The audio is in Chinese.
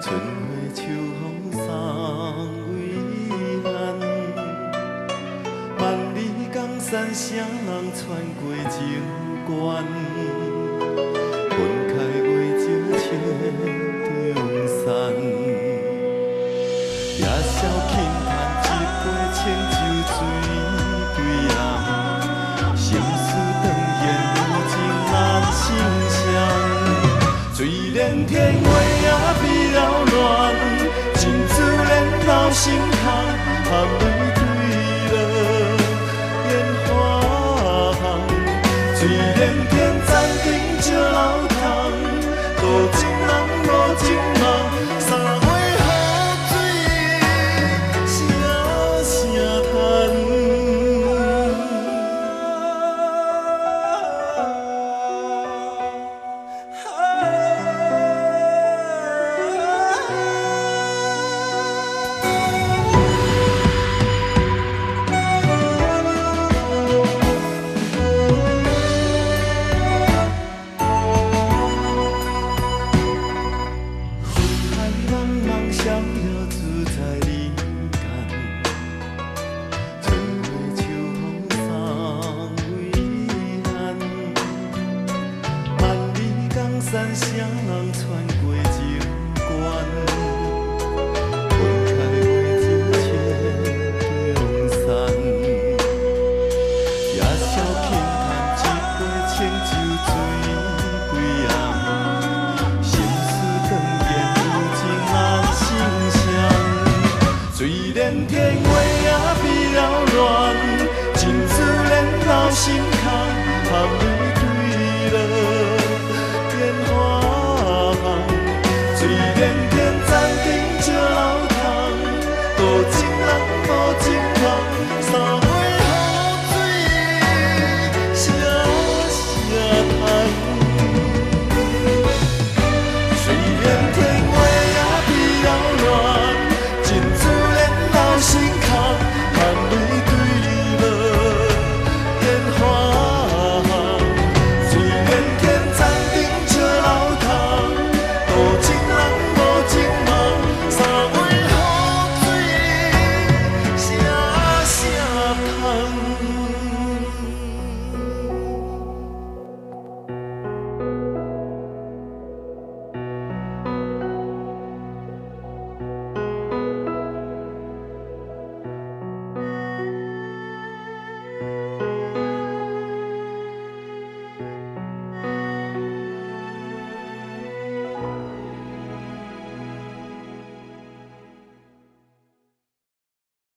春花秋风送微寒，万里江山谁人穿过情关？分开月情切中山，夜宵轻叹一杯清酒醉归人，心事断雁有情难成双。虽然天话也比了乱，真自然老心空，含泪对落烟花巷。虽然天长地少老汤，多情人无情梦，三回雨水声声叹。逍遥自在人间，春花秋风送微寒，万里江山谁人穿过情关？分开月情切中山，夜宵轻叹一杯清酒醉归人，心事断雁有情难。虽然天话也比了乱，真自然老心空，含泪对落烟花巷。虽然